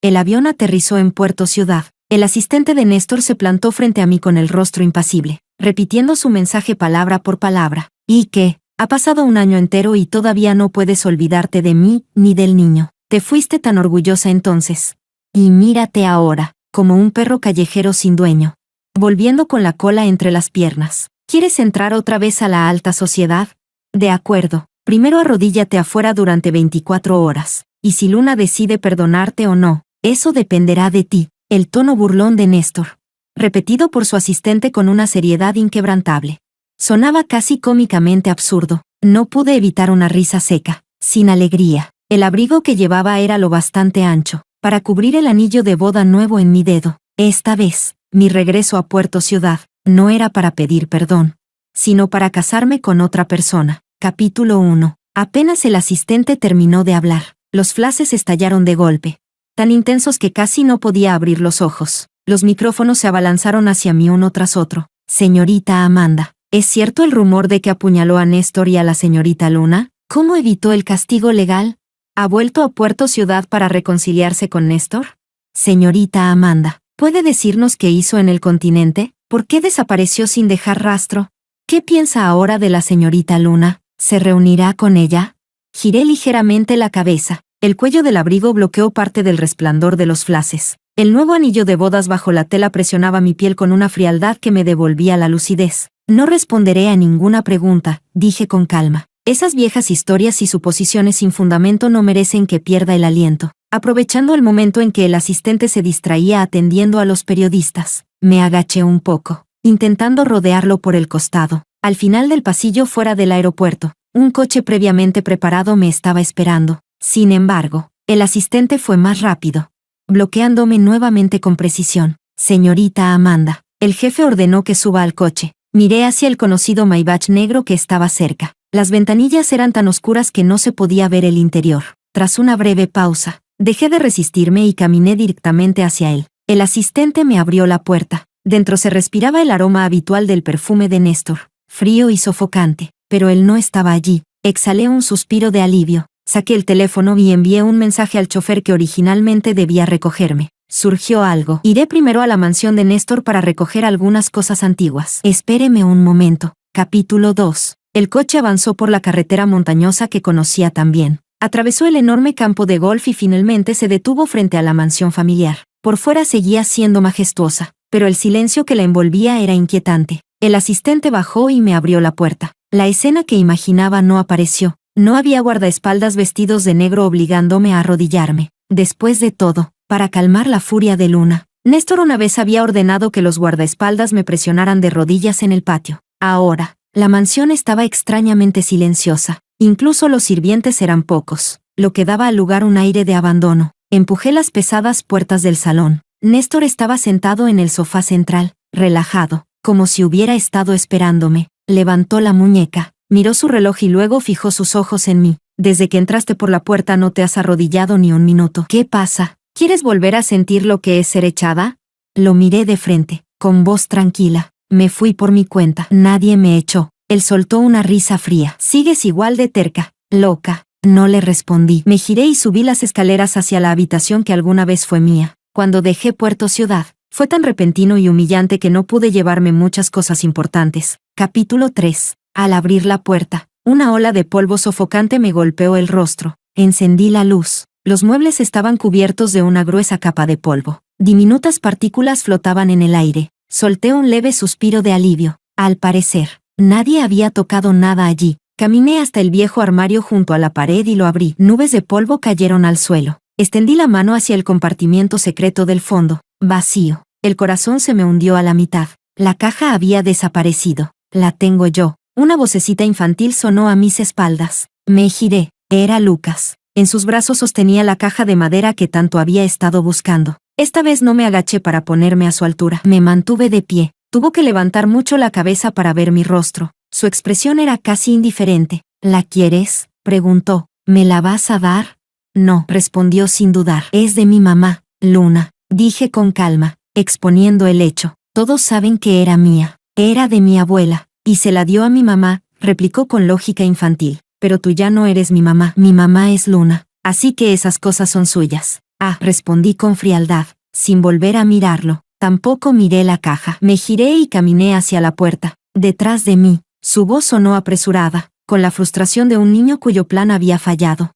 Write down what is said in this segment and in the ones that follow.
El avión aterrizó en Puerto Ciudad. El asistente de Néstor se plantó frente a mí con el rostro impasible, repitiendo su mensaje palabra por palabra. ¿Y qué? Ha pasado un año entero y todavía no puedes olvidarte de mí ni del niño. Te fuiste tan orgullosa entonces. Y mírate ahora, como un perro callejero sin dueño, volviendo con la cola entre las piernas. ¿Quieres entrar otra vez a la alta sociedad? De acuerdo. Primero arrodíllate afuera durante 24 horas. Y si Luna decide perdonarte o no, eso dependerá de ti. El tono burlón de Néstor, repetido por su asistente con una seriedad inquebrantable, sonaba casi cómicamente absurdo. No pude evitar una risa seca, sin alegría. El abrigo que llevaba era lo bastante ancho para cubrir el anillo de boda nuevo en mi dedo. Esta vez, mi regreso a Puerto Ciudad no era para pedir perdón, sino para casarme con otra persona. Capítulo 1. Apenas el asistente terminó de hablar, los flashes estallaron de golpe, tan intensos que casi no podía abrir los ojos. Los micrófonos se abalanzaron hacia mí uno tras otro. Señorita Amanda, ¿es cierto el rumor de que apuñaló a Néstor y a la señorita Luna? ¿Cómo evitó el castigo legal? ¿Ha vuelto a Puerto Ciudad para reconciliarse con Néstor? Señorita Amanda, ¿puede decirnos qué hizo en el continente? ¿Por qué desapareció sin dejar rastro? ¿Qué piensa ahora de la señorita Luna? ¿Se reunirá con ella? Giré ligeramente la cabeza. El cuello del abrigo bloqueó parte del resplandor de los flashes. El nuevo anillo de bodas bajo la tela presionaba mi piel con una frialdad que me devolvía la lucidez. No responderé a ninguna pregunta, dije con calma. Esas viejas historias y suposiciones sin fundamento no merecen que pierda el aliento. Aprovechando el momento en que el asistente se distraía atendiendo a los periodistas, me agaché un poco, intentando rodearlo por el costado. Al final del pasillo fuera del aeropuerto, un coche previamente preparado me estaba esperando. Sin embargo, el asistente fue más rápido, bloqueándome nuevamente con precisión. Señorita Amanda, el jefe ordenó que suba al coche. Miré hacia el conocido Maybach negro que estaba cerca. Las ventanillas eran tan oscuras que no se podía ver el interior. Tras una breve pausa, dejé de resistirme y caminé directamente hacia él. El asistente me abrió la puerta. Dentro se respiraba el aroma habitual del perfume de Néstor, frío y sofocante, pero él no estaba allí. Exhalé un suspiro de alivio. Saqué el teléfono y envié un mensaje al chofer que originalmente debía recogerme. Surgió algo. Iré primero a la mansión de Néstor para recoger algunas cosas antiguas. Espéreme un momento. Capítulo 2. El coche avanzó por la carretera montañosa que conocía tan bien. Atravesó el enorme campo de golf y finalmente se detuvo frente a la mansión familiar. Por fuera seguía siendo majestuosa, pero el silencio que la envolvía era inquietante. El asistente bajó y me abrió la puerta. La escena que imaginaba no apareció. No había guardaespaldas vestidos de negro obligándome a arrodillarme. Después de todo, para calmar la furia de Luna, Néstor una vez había ordenado que los guardaespaldas me presionaran de rodillas en el patio. Ahora, la mansión estaba extrañamente silenciosa. Incluso los sirvientes eran pocos, lo que daba al lugar un aire de abandono. Empujé las pesadas puertas del salón. Néstor estaba sentado en el sofá central, relajado, como si hubiera estado esperándome. Levantó la muñeca, miró su reloj y luego fijó sus ojos en mí. Desde que entraste por la puerta no te has arrodillado ni un minuto. ¿Qué pasa? ¿Quieres volver a sentir lo que es ser echada? Lo miré de frente, con voz tranquila. Me fui por mi cuenta. Nadie me echó. Él soltó una risa fría. Sigues igual de terca, loca. No le respondí. Me giré y subí las escaleras hacia la habitación que alguna vez fue mía. Cuando dejé Puerto Ciudad, fue tan repentino y humillante que no pude llevarme muchas cosas importantes. Capítulo 3. Al abrir la puerta, una ola de polvo sofocante me golpeó el rostro. Encendí la luz. Los muebles estaban cubiertos de una gruesa capa de polvo. Diminutas partículas flotaban en el aire. Solté un leve suspiro de alivio. Al parecer, nadie había tocado nada allí. Caminé hasta el viejo armario junto a la pared y lo abrí. Nubes de polvo cayeron al suelo. Extendí la mano hacia el compartimiento secreto del fondo. Vacío. El corazón se me hundió a la mitad. La caja había desaparecido. La tengo yo. Una vocecita infantil sonó a mis espaldas. Me giré. Era Lucas. En sus brazos sostenía la caja de madera que tanto había estado buscando. Esta vez no me agaché para ponerme a su altura. Me mantuve de pie. Tuvo que levantar mucho la cabeza para ver mi rostro. Su expresión era casi indiferente. ¿La quieres?, preguntó. ¿Me la vas a dar? No, respondió sin dudar. Es de mi mamá, Luna, dije con calma, exponiendo el hecho. Todos saben que era mía. Era de mi abuela, y se la dio a mi mamá, replicó con lógica infantil. Pero tú ya no eres mi mamá es Luna, así que esas cosas son suyas. respondí con frialdad, sin volver a mirarlo. Tampoco miré la caja. Me giré y caminé hacia la puerta. Detrás de mí, su voz sonó apresurada, con la frustración de un niño cuyo plan había fallado.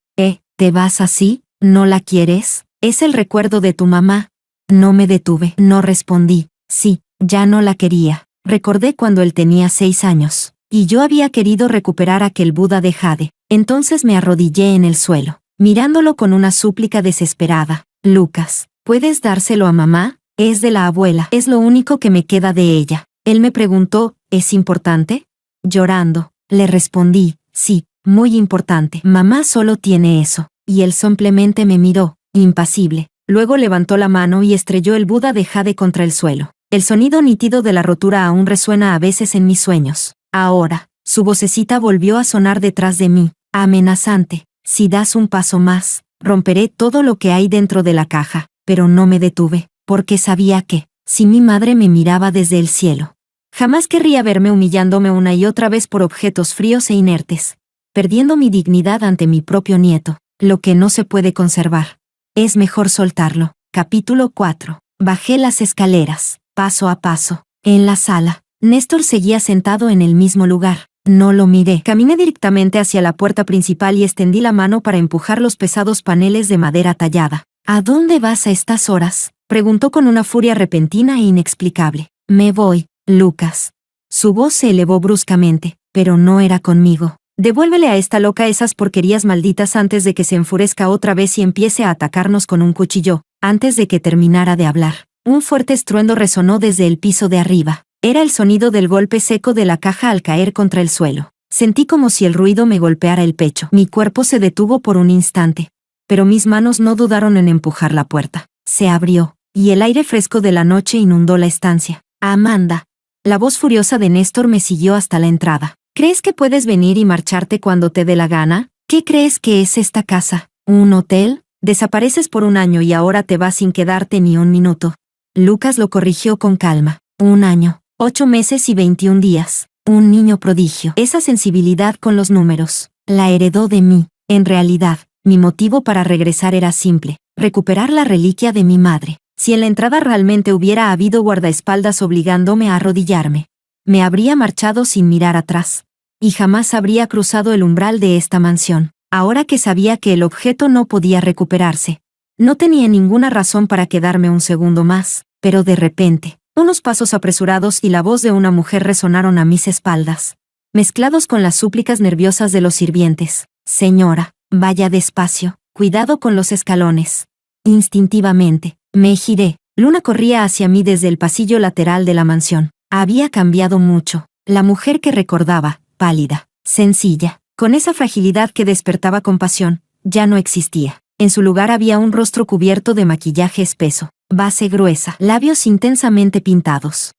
¿Te vas así? ¿No la quieres? Es el recuerdo de tu mamá. No me detuve. No respondí. Sí, ya no la quería. Recordé cuando él tenía 6 años, y yo había querido recuperar aquel Buda de jade. Entonces me arrodillé en el suelo, mirándolo con una súplica desesperada. Lucas, ¿puedes dárselo a mamá? Es de la abuela. Es lo único que me queda de ella. Él me preguntó, ¿es importante? Llorando, le respondí, sí, muy importante. Mamá solo tiene eso. Y él simplemente me miró, impasible. Luego levantó la mano y estrelló el Buda de jade contra el suelo. El sonido nítido de la rotura aún resuena a veces en mis sueños. Ahora, su vocecita volvió a sonar detrás de mí, amenazante. Si das un paso más, romperé todo lo que hay dentro de la caja. Pero no me detuve, porque sabía que, si mi madre me miraba desde el cielo, jamás querría verme humillándome una y otra vez por objetos fríos e inertes, perdiendo mi dignidad ante mi propio nieto. Lo que no se puede conservar, es mejor soltarlo. Capítulo 4. Bajé las escaleras, paso a paso. En la sala, Néstor seguía sentado en el mismo lugar. No lo miré. Caminé directamente hacia la puerta principal y extendí la mano para empujar los pesados paneles de madera tallada. ¿A dónde vas a estas horas?, preguntó con una furia repentina e inexplicable. Me voy, Lucas. Su voz se elevó bruscamente, pero no era conmigo. Devuélvele a esta loca esas porquerías malditas antes de que se enfurezca otra vez y empiece a atacarnos con un cuchillo. Antes de que terminara de hablar, un fuerte estruendo resonó desde el piso de arriba. Era el sonido del golpe seco de la caja al caer contra el suelo. Sentí como si el ruido me golpeara el pecho. Mi cuerpo se detuvo por un instante, pero mis manos no dudaron en empujar la puerta. Se abrió, y el aire fresco de la noche inundó la estancia. Amanda. La voz furiosa de Néstor me siguió hasta la entrada. ¿Crees que puedes venir y marcharte cuando te dé la gana? ¿Qué crees que es esta casa? ¿Un hotel? Desapareces por un año y ahora te vas sin quedarte ni un minuto. Lucas lo corrigió con calma. 1 año, 8 meses y 21 días. Un niño prodigio. Esa sensibilidad con los números la heredó de mí. En realidad, mi motivo para regresar era simple: recuperar la reliquia de mi madre. Si en la entrada realmente hubiera habido guardaespaldas obligándome a arrodillarme, me habría marchado sin mirar atrás, y jamás habría cruzado el umbral de esta mansión. Ahora que sabía que el objeto no podía recuperarse, no tenía ninguna razón para quedarme un segundo más, pero de repente, unos pasos apresurados y la voz de una mujer resonaron a mis espaldas, mezclados con las súplicas nerviosas de los sirvientes. Señora, vaya despacio, cuidado con los escalones. Instintivamente, me giré. Luna corría hacia mí desde el pasillo lateral de la mansión. Había cambiado mucho. La mujer que recordaba, pálida, sencilla, con esa fragilidad que despertaba compasión, ya no existía. En su lugar había un rostro cubierto de maquillaje espeso, base gruesa, labios intensamente pintados.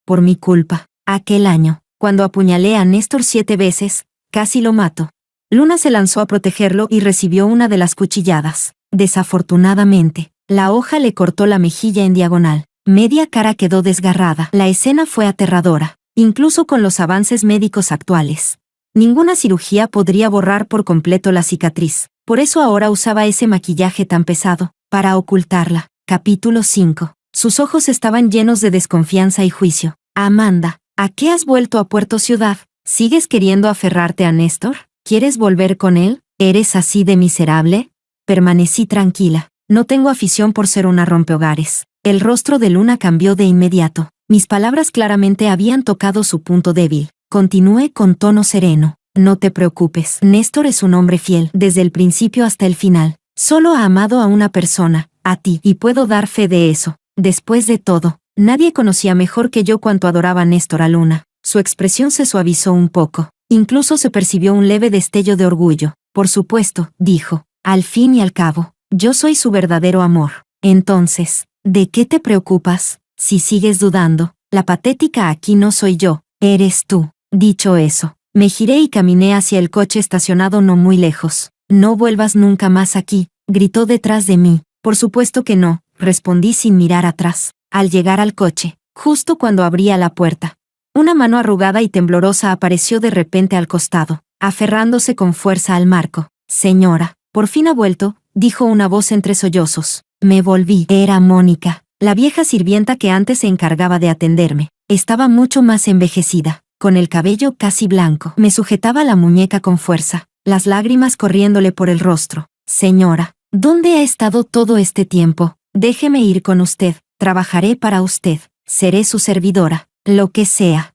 Por mi culpa. Aquel año, cuando apuñalé a Néstor 7 veces, casi lo mato. Luna se lanzó a protegerlo y recibió una de las cuchilladas. Desafortunadamente, la hoja le cortó la mejilla en diagonal. Media cara quedó desgarrada. La escena fue aterradora, incluso con los avances médicos actuales. Ninguna cirugía podría borrar por completo la cicatriz. Por eso ahora usaba ese maquillaje tan pesado, para ocultarla. Capítulo 5. Sus ojos estaban llenos de desconfianza y juicio. Amanda, ¿a qué has vuelto a Puerto Ciudad? ¿Sigues queriendo aferrarte a Néstor? ¿Quieres volver con él? ¿Eres así de miserable? Permanecí tranquila. No tengo afición por ser una rompehogares. El rostro de Luna cambió de inmediato. Mis palabras claramente habían tocado su punto débil. Continué con tono sereno. No te preocupes. Néstor es un hombre fiel, desde el principio hasta el final. Solo ha amado a una persona, a ti, y puedo dar fe de eso. Después de todo, nadie conocía mejor que yo cuánto adoraba Néstor a Luna. Su expresión se suavizó un poco. Incluso se percibió un leve destello de orgullo. Por supuesto, dijo. Al fin y al cabo, yo soy su verdadero amor. Entonces, ¿de qué te preocupas? Si sigues dudando, la patética aquí no soy yo, eres tú. Dicho eso, me giré y caminé hacia el coche estacionado no muy lejos. No vuelvas nunca más aquí, gritó detrás de mí. Por supuesto que no, respondí sin mirar atrás. Al llegar al coche, justo cuando abría la puerta, una mano arrugada y temblorosa apareció de repente al costado, aferrándose con fuerza al marco. Señora, por fin ha vuelto, dijo una voz entre sollozos. Me volví. Era Mónica, la vieja sirvienta que antes se encargaba de atenderme. Estaba mucho más envejecida, con el cabello casi blanco. Me sujetaba la muñeca con fuerza, las lágrimas corriéndole por el rostro. Señora, ¿dónde ha estado todo este tiempo? Déjeme ir con usted, trabajaré para usted, seré su servidora, lo que sea.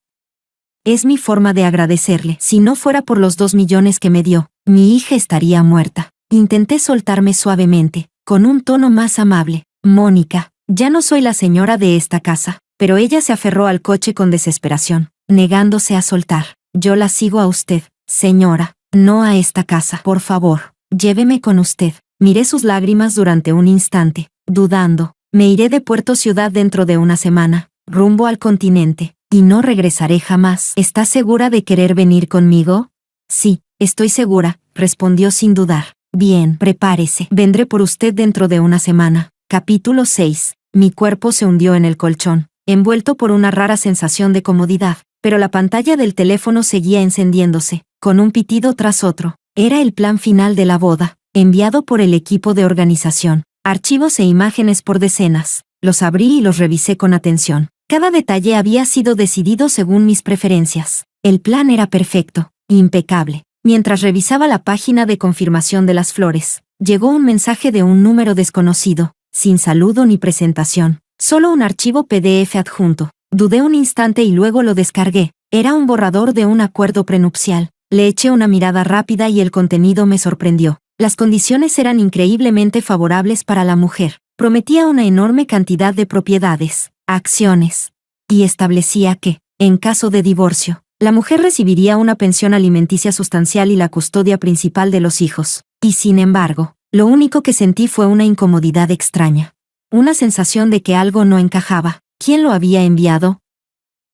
Es mi forma de agradecerle. Si no fuera por los 2 millones que me dio, mi hija estaría muerta. Intenté soltarme suavemente, con un tono más amable. Mónica, ya no soy la señora de esta casa. Pero ella se aferró al coche con desesperación, negándose a soltar. Yo la sigo a usted, señora, no a esta casa. Por favor, lléveme con usted. Miré sus lágrimas durante un instante, dudando. Me iré de Puerto Ciudad dentro de una semana, rumbo al continente, y no regresaré jamás. ¿Estás segura de querer venir conmigo? Sí, estoy segura, respondió sin dudar. Bien, prepárese. Vendré por usted dentro de una semana. Capítulo 6. Mi cuerpo se hundió en el colchón, envuelto por una rara sensación de comodidad, pero la pantalla del teléfono seguía encendiéndose, con un pitido tras otro. Era el plan final de la boda, enviado por el equipo de organización. Archivos e imágenes por decenas. Los abrí y los revisé con atención. Cada detalle había sido decidido según mis preferencias. El plan era perfecto, impecable. Mientras revisaba la página de confirmación de las flores, llegó un mensaje de un número desconocido, sin saludo ni presentación. Solo un archivo PDF adjunto. Dudé un instante y luego lo descargué. Era un borrador de un acuerdo prenupcial. Le eché una mirada rápida y el contenido me sorprendió. Las condiciones eran increíblemente favorables para la mujer. Prometía una enorme cantidad de propiedades, acciones, y establecía que, en caso de divorcio, la mujer recibiría una pensión alimenticia sustancial y la custodia principal de los hijos. Y sin embargo, lo único que sentí fue una incomodidad extraña. Una sensación de que algo no encajaba. ¿Quién lo había enviado?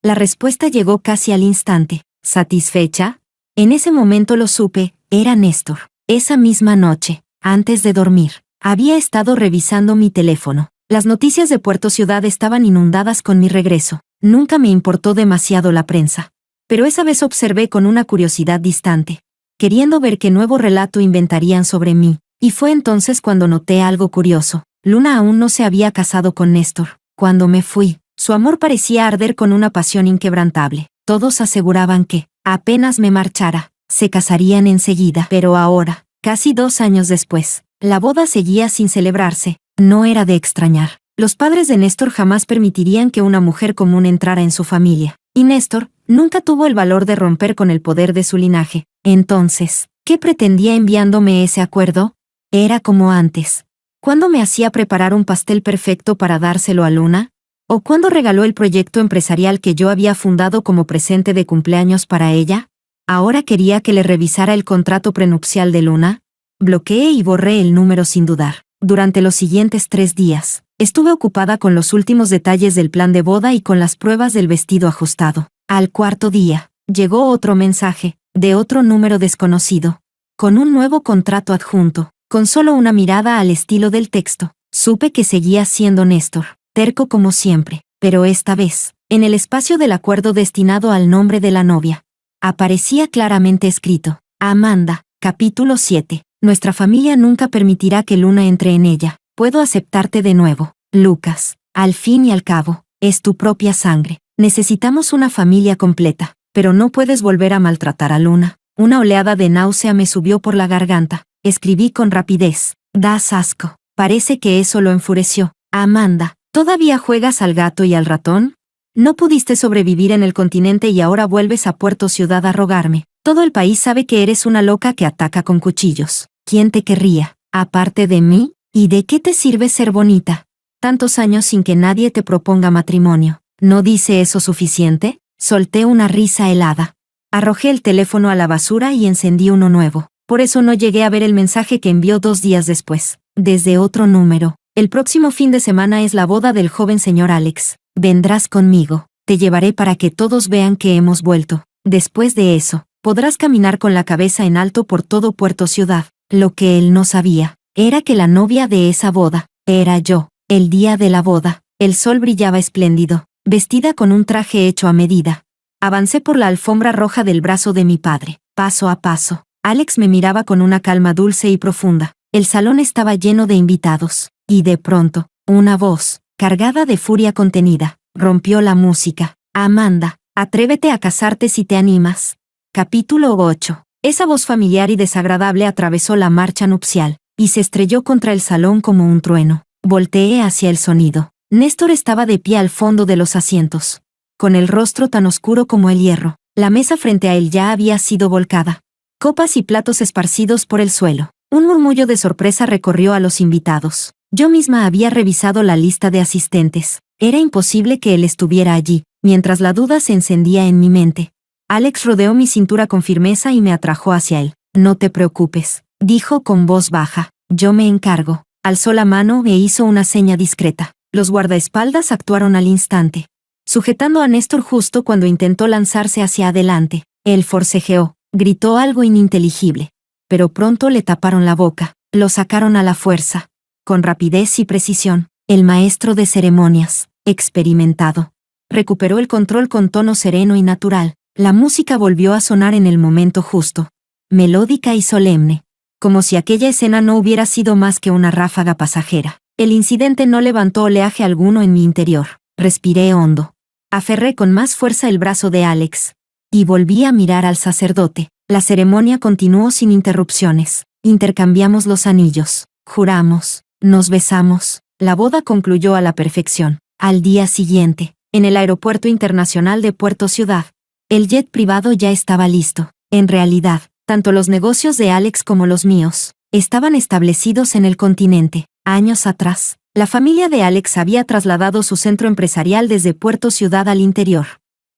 La respuesta llegó casi al instante. ¿Satisfecha? En ese momento lo supe, era Néstor. Esa misma noche, antes de dormir, había estado revisando mi teléfono. Las noticias de Puerto Ciudad estaban inundadas con mi regreso. Nunca me importó demasiado la prensa. Pero esa vez observé con una curiosidad distante, queriendo ver qué nuevo relato inventarían sobre mí. Y fue entonces cuando noté algo curioso. Luna aún no se había casado con Néstor. Cuando me fui, su amor parecía arder con una pasión inquebrantable. Todos aseguraban que, apenas me marchara, se casarían enseguida. Pero ahora, casi 2 años después, la boda seguía sin celebrarse. No era de extrañar. Los padres de Néstor jamás permitirían que una mujer común entrara en su familia. Y Néstor nunca tuvo el valor de romper con el poder de su linaje. Entonces, ¿qué pretendía enviándome ese acuerdo? Era como antes. ¿Cuándo me hacía preparar un pastel perfecto para dárselo a Luna? ¿O cuándo regaló el proyecto empresarial que yo había fundado como presente de cumpleaños para ella? ¿Ahora quería que le revisara el contrato prenupcial de Luna? Bloqueé y borré el número sin dudar. Durante los siguientes 3 días, estuve ocupada con los últimos detalles del plan de boda y con las pruebas del vestido ajustado. Al 4.º día, llegó otro mensaje, de otro número desconocido, con un nuevo contrato adjunto. Con solo una mirada al estilo del texto, supe que seguía siendo Néstor, terco como siempre, pero esta vez, en el espacio del acuerdo destinado al nombre de la novia, aparecía claramente escrito: Amanda, capítulo 7. Nuestra familia nunca permitirá que Luna entre en ella. Puedo aceptarte de nuevo, Lucas. Al fin y al cabo, es tu propia sangre. Necesitamos una familia completa, pero no puedes volver a maltratar a Luna. Una oleada de náusea me subió por la garganta. Escribí con rapidez. Das asco. Parece que eso lo enfureció. Amanda, ¿todavía juegas al gato y al ratón? No pudiste sobrevivir en el continente y ahora vuelves a Puerto Ciudad a rogarme. Todo el país sabe que eres una loca que ataca con cuchillos. ¿Quién te querría, aparte de mí? ¿Y de qué te sirve ser bonita? Tantos años sin que nadie te proponga matrimonio. ¿No dice eso suficiente? Solté una risa helada. Arrojé el teléfono a la basura y encendí uno nuevo. Por eso no llegué a ver el mensaje que envió 2 días después. Desde otro número. El próximo fin de semana es la boda del joven señor Alex. Vendrás conmigo. Te llevaré para que todos vean que hemos vuelto. Después de eso, podrás caminar con la cabeza en alto por todo Puerto Ciudad. Lo que él no sabía, era que la novia de esa boda, era yo. El día de la boda, el sol brillaba espléndido, vestida con un traje hecho a medida. Avancé por la alfombra roja del brazo de mi padre, paso a paso. Alex me miraba con una calma dulce y profunda. El salón estaba lleno de invitados, Y de pronto, una voz, cargada de furia contenida, rompió la música. Amanda, atrévete a casarte si te animas. Capítulo 8. Esa voz familiar y desagradable atravesó la marcha nupcial, y se estrelló contra el salón como un trueno. Volteé hacia el sonido. Néstor estaba de pie al fondo de los asientos, con el rostro tan oscuro como el hierro. La mesa frente a él ya había sido volcada. Copas y platos esparcidos por el suelo. Un murmullo de sorpresa recorrió a los invitados. Yo misma había revisado la lista de asistentes. Era imposible que él estuviera allí, mientras la duda se encendía en mi mente. Alex rodeó mi cintura con firmeza y me atrajo hacia él. No te preocupes, dijo con voz baja. Yo me encargo. Alzó la mano e hizo una seña discreta. Los guardaespaldas actuaron al instante, sujetando a Néstor justo cuando intentó lanzarse hacia adelante. Él forcejeó, gritó algo ininteligible, pero pronto le taparon la boca, lo sacaron a la fuerza. Con rapidez y precisión, el maestro de ceremonias, experimentado, recuperó el control con tono sereno y natural. La música volvió a sonar en el momento justo, melódica y solemne, como si aquella escena no hubiera sido más que una ráfaga pasajera. El incidente no levantó oleaje alguno en mi interior. Respiré hondo. Aferré con más fuerza el brazo de Alex. Y volví a mirar al sacerdote. La ceremonia continuó sin interrupciones. Intercambiamos los anillos. Juramos. Nos besamos. La boda concluyó a la perfección. Al día siguiente, en el Aeropuerto Internacional de Puerto Ciudad, el jet privado ya estaba listo. En realidad, tanto los negocios de Alex como los míos estaban establecidos en el continente. Años atrás, la familia de Alex había trasladado su centro empresarial desde Puerto Ciudad al interior,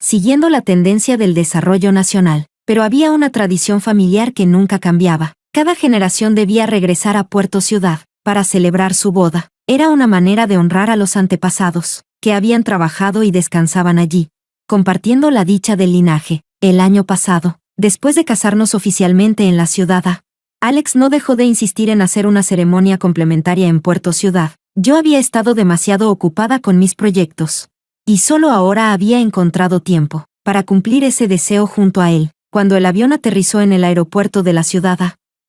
siguiendo la tendencia del desarrollo nacional. Pero había una tradición familiar que nunca cambiaba. Cada generación debía regresar a Puerto Ciudad para celebrar su boda. Era una manera de honrar a los antepasados, que habían trabajado y descansaban allí, compartiendo la dicha del linaje. El año pasado, después de casarnos oficialmente en la ciudad, Alex no dejó de insistir en hacer una ceremonia complementaria en Puerto Ciudad. Yo había estado demasiado ocupada con mis proyectos, y solo ahora había encontrado tiempo para cumplir ese deseo junto a él. Cuando el avión aterrizó en el aeropuerto de la ciudad,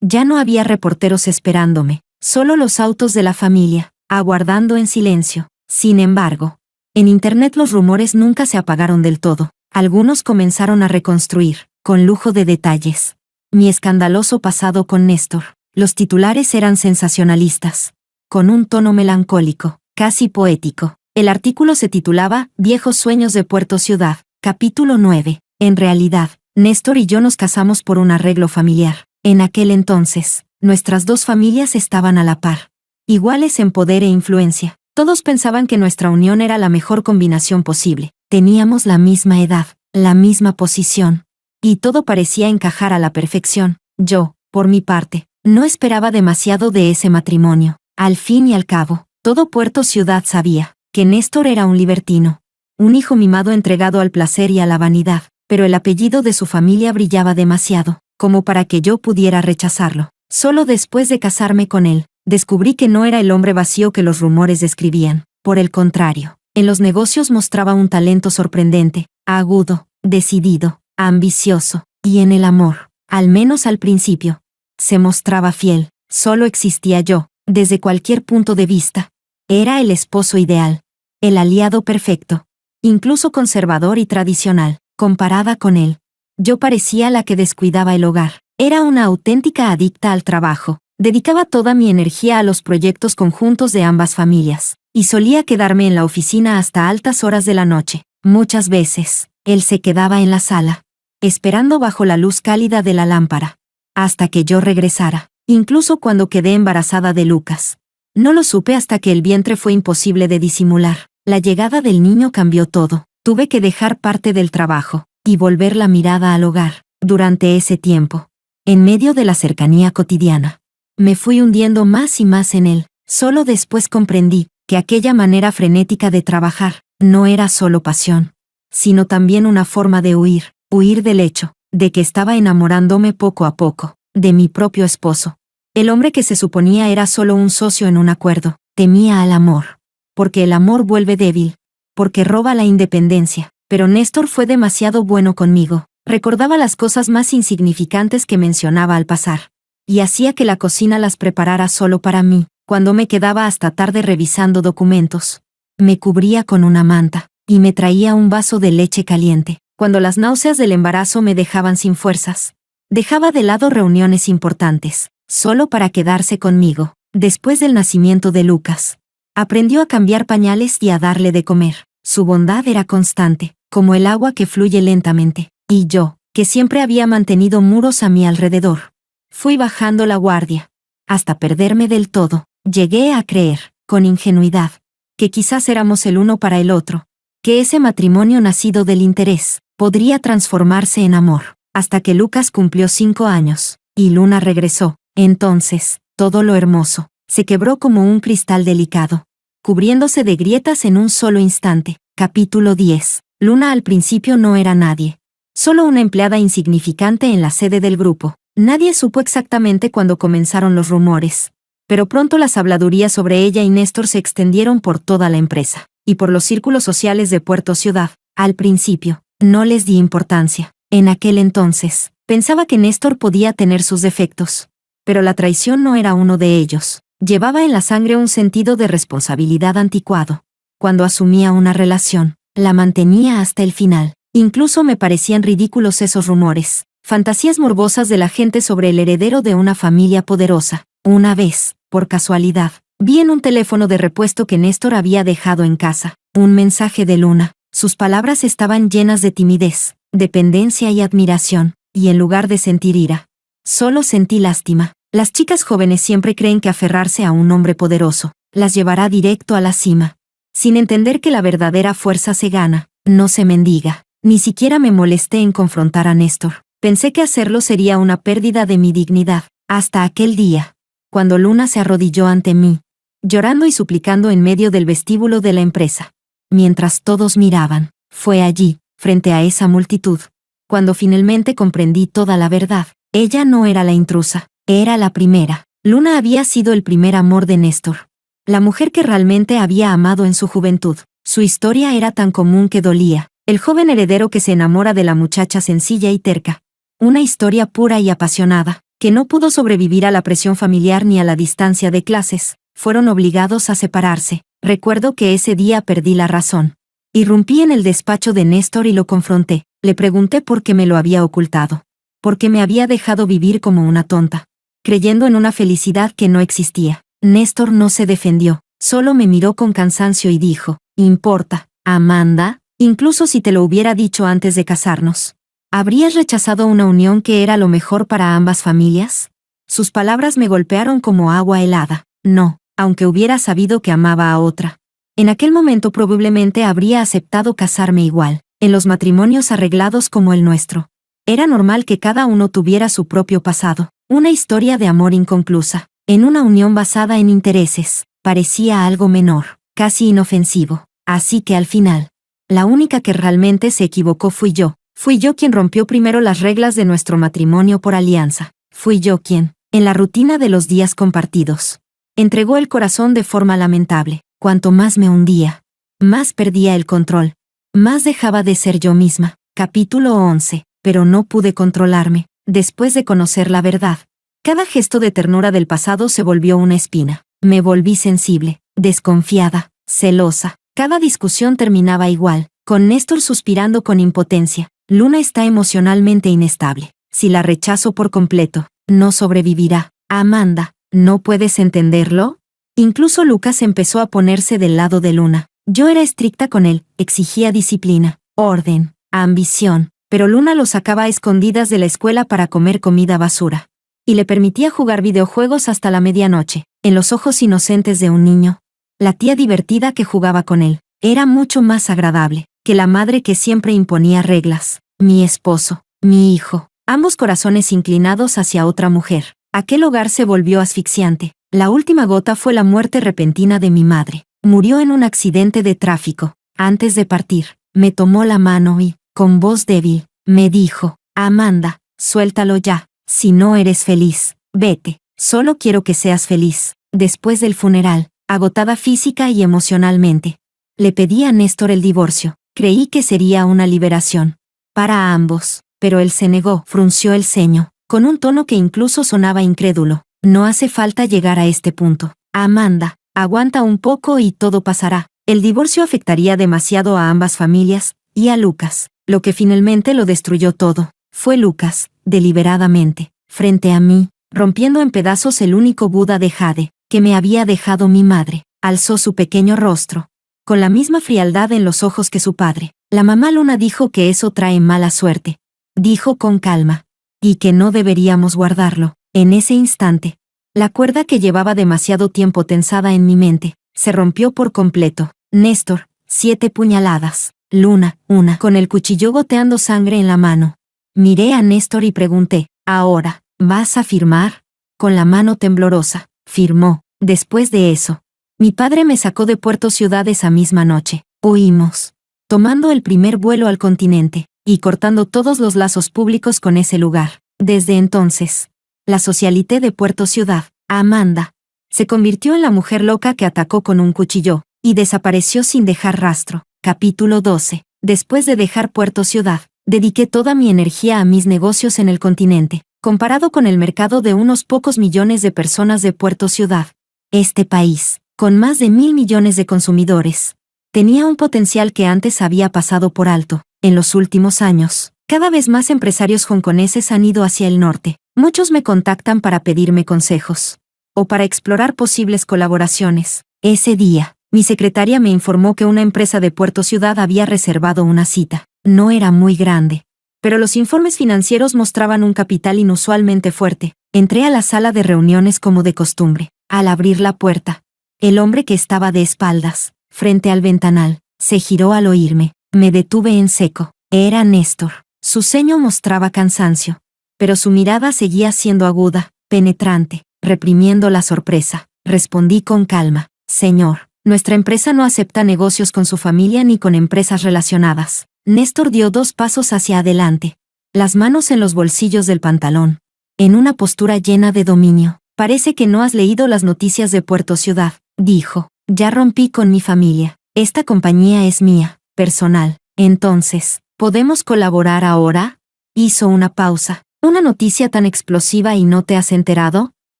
ya no había reporteros esperándome, solo los autos de la familia, aguardando en silencio. Sin embargo, en Internet los rumores nunca se apagaron del todo. Algunos comenzaron a reconstruir, con lujo de detalles, mi escandaloso pasado con Néstor. Los titulares eran sensacionalistas, con un tono melancólico, casi poético. El artículo se titulaba Viejos sueños de Puerto Ciudad, capítulo 9. En realidad, Néstor y yo nos casamos por un arreglo familiar. En aquel entonces, nuestras dos familias estaban a la par, iguales en poder e influencia. Todos pensaban que nuestra unión era la mejor combinación posible. Teníamos la misma edad, la misma posición, y todo parecía encajar a la perfección. Yo, por mi parte, no esperaba demasiado de ese matrimonio. Al fin y al cabo, todo Puerto Ciudad sabía que Néstor era un libertino, un hijo mimado entregado al placer y a la vanidad, pero el apellido de su familia brillaba demasiado, como para que yo pudiera rechazarlo. Solo después de casarme con él, descubrí que no era el hombre vacío que los rumores describían. Por el contrario, en los negocios mostraba un talento sorprendente, agudo, decidido, ambicioso, y en el amor, al menos al principio, se mostraba fiel. Solo existía yo, desde cualquier punto de vista. Era el esposo ideal, el aliado perfecto, incluso conservador y tradicional. Comparada con él, yo parecía la que descuidaba el hogar. Era una auténtica adicta al trabajo. Dedicaba toda mi energía a los proyectos conjuntos de ambas familias, y solía quedarme en la oficina hasta altas horas de la noche. Muchas veces, él se quedaba en la sala, esperando bajo la luz cálida de la lámpara, hasta que yo regresara, incluso cuando quedé embarazada de Lucas. No lo supe hasta que el vientre fue imposible de disimular. La llegada del niño cambió todo. Tuve que dejar parte del trabajo y volver la mirada al hogar. Durante ese tiempo, en medio de la cercanía cotidiana, me fui hundiendo más y más en él. Solo después comprendí que aquella manera frenética de trabajar no era solo pasión, sino también una forma de huir del hecho de que estaba enamorándome poco a poco de mi propio esposo. El hombre que se suponía era solo un socio en un acuerdo. Temía al amor, porque el amor vuelve débil, porque roba la independencia. Pero Néstor fue demasiado bueno conmigo. Recordaba las cosas más insignificantes que mencionaba al pasar, y hacía que la cocina las preparara solo para mí. cuando me quedaba hasta tarde revisando documentos. Me cubría con una manta, y me traía un vaso de leche caliente, cuando las náuseas del embarazo me dejaban sin fuerzas. Dejaba de lado reuniones importantes, solo para quedarse conmigo, después del nacimiento de Lucas. Aprendió a cambiar pañales y a darle de comer. Su bondad era constante, como el agua que fluye lentamente, y yo, que siempre había mantenido muros a mi alrededor. Fui bajando la guardia, hasta perderme del todo. Llegué a creer, con ingenuidad, que quizás éramos el uno para el otro, que ese matrimonio nacido del interés podría transformarse en amor, hasta que Lucas cumplió 5 años, y Luna regresó. Entonces, todo lo hermoso se quebró como un cristal delicado, cubriéndose de grietas en un solo instante. Capítulo 10. Luna al principio no era nadie. Solo una empleada insignificante en la sede del grupo. Nadie supo exactamente cuándo comenzaron los rumores, pero pronto las habladurías sobre ella y Néstor se extendieron por toda la empresa, y por los círculos sociales de Puerto Ciudad. Al principio, no les di importancia. En aquel entonces, pensaba que Néstor podía tener sus defectos, pero la traición no era uno de ellos. Llevaba en la sangre un sentido de responsabilidad anticuado. Cuando asumía una relación, la mantenía hasta el final. Incluso me parecían ridículos esos rumores, fantasías morbosas de la gente sobre el heredero de una familia poderosa. Una vez, por casualidad, vi en un teléfono de repuesto que Néstor había dejado en casa un mensaje de Luna. Sus palabras estaban llenas de timidez, dependencia y admiración, y en lugar de sentir ira, solo sentí lástima. Las chicas jóvenes siempre creen que aferrarse a un hombre poderoso las llevará directo a la cima, sin entender que la verdadera fuerza se gana, no se mendiga. Ni siquiera me molesté en confrontar a Néstor. Pensé que hacerlo sería una pérdida de mi dignidad, hasta aquel día, cuando Luna se arrodilló ante mí, llorando y suplicando en medio del vestíbulo de la empresa. Mientras todos miraban, fue allí, frente a esa multitud, cuando finalmente comprendí toda la verdad. Ella no era la intrusa, era la primera. Luna había sido el primer amor de Néstor, la mujer que realmente había amado en su juventud. Su historia era tan común que dolía. El joven heredero que se enamora de la muchacha sencilla y terca. Una historia pura y apasionada, que no pudo sobrevivir a la presión familiar ni a la distancia de clases. Fueron obligados a separarse. Recuerdo que ese día perdí la razón. Irrumpí en el despacho de Néstor y lo confronté. Le pregunté por qué me lo había ocultado. Por qué me había dejado vivir como una tonta, creyendo en una felicidad que no existía. Néstor no se defendió, solo me miró con cansancio y dijo: ¿Importa, Amanda? Incluso si te lo hubiera dicho antes de casarnos, ¿habrías rechazado una unión que era lo mejor para ambas familias? Sus palabras me golpearon como agua helada. No, aunque hubiera sabido que amaba a otra. En aquel momento probablemente habría aceptado casarme igual, en los matrimonios arreglados como el nuestro. Era normal que cada uno tuviera su propio pasado, una historia de amor inconclusa. En una unión basada en intereses, parecía algo menor, casi inofensivo. Así que al final, la única que realmente se equivocó fui yo. Fui yo quien rompió primero las reglas de nuestro matrimonio por alianza. Fui yo quien, en la rutina de los días compartidos, entregó el corazón de forma lamentable. Cuanto más me hundía, más perdía el control, más dejaba de ser yo misma. Capítulo 11. Pero no pude controlarme. Después de conocer la verdad, cada gesto de ternura del pasado se volvió una espina. Me volví sensible, desconfiada, celosa. Cada discusión terminaba igual, con Néstor suspirando con impotencia. Luna está emocionalmente inestable. Si la rechazo por completo, no sobrevivirá. Amanda, ¿no puedes entenderlo? Incluso Lucas empezó a ponerse del lado de Luna. Yo era estricta con él, exigía disciplina, orden, ambición, pero Luna lo sacaba a escondidas de la escuela para comer comida basura. Y le permitía jugar videojuegos hasta la medianoche, en los ojos inocentes de un niño. La tía divertida que jugaba con él era mucho más agradable que la madre que siempre imponía reglas. Mi esposo, mi hijo, ambos corazones inclinados hacia otra mujer. Aquel hogar se volvió asfixiante. La última gota fue la muerte repentina de mi madre. Murió en un accidente de tráfico. Antes de partir, me tomó la mano y, con voz débil, me dijo: Amanda, suéltalo ya. Si no eres feliz, vete. Solo quiero que seas feliz. Después del funeral, agotada física y emocionalmente, le pedí a Néstor el divorcio. Creí que sería una liberación para ambos, pero él se negó. Frunció el ceño, con un tono que incluso sonaba incrédulo. No hace falta llegar a este punto. Amanda, aguanta un poco y todo pasará. El divorcio afectaría demasiado a ambas familias, y a Lucas. Lo que finalmente lo destruyó todo fue Lucas, deliberadamente, frente a mí, rompiendo en pedazos el único Buda de jade que me había dejado mi madre. Alzó su pequeño rostro, con la misma frialdad en los ojos que su padre. La mamá Luna dijo que eso trae mala suerte. Dijo con calma. Y que no deberíamos guardarlo. En ese instante, la cuerda que llevaba demasiado tiempo tensada en mi mente, se rompió por completo. Néstor, 7 puñaladas. Luna, 1. Con el cuchillo goteando sangre en la mano. Miré a Néstor y pregunté, ¿ahora, vas a firmar? Con la mano temblorosa, firmó. Después de eso, mi padre me sacó de Puerto Ciudad esa misma noche. Huimos, tomando el primer vuelo al continente, y cortando todos los lazos públicos con ese lugar. Desde entonces, la socialité de Puerto Ciudad, Amanda, se convirtió en la mujer loca que atacó con un cuchillo, y desapareció sin dejar rastro. Capítulo 12. Después de dejar Puerto Ciudad, dediqué toda mi energía a mis negocios en el continente, comparado con el mercado de unos pocos millones de personas de Puerto Ciudad. Este país, con más de 1.000 millones de consumidores, tenía un potencial que antes había pasado por alto. En los últimos años, cada vez más empresarios hongkoneses han ido hacia el norte. Muchos me contactan para pedirme consejos o para explorar posibles colaboraciones. Ese día, mi secretaria me informó que una empresa de Puerto Ciudad había reservado una cita. No era muy grande, pero los informes financieros mostraban un capital inusualmente fuerte. Entré a la sala de reuniones como de costumbre. Al abrir la puerta, el hombre que estaba de espaldas, frente al ventanal, se giró al oírme. Me detuve en seco. Era Néstor. Su ceño mostraba cansancio, pero su mirada seguía siendo aguda, penetrante, reprimiendo la sorpresa. Respondí con calma. Señor, nuestra empresa no acepta negocios con su familia ni con empresas relacionadas. Néstor dio 2 pasos hacia adelante, las manos en los bolsillos del pantalón, en una postura llena de dominio. Parece que no has leído las noticias de Puerto Ciudad, dijo. Ya rompí con mi familia. Esta compañía es mía. Personal. Entonces, ¿podemos colaborar ahora? Hizo una pausa. ¿Una noticia tan explosiva y no te has enterado?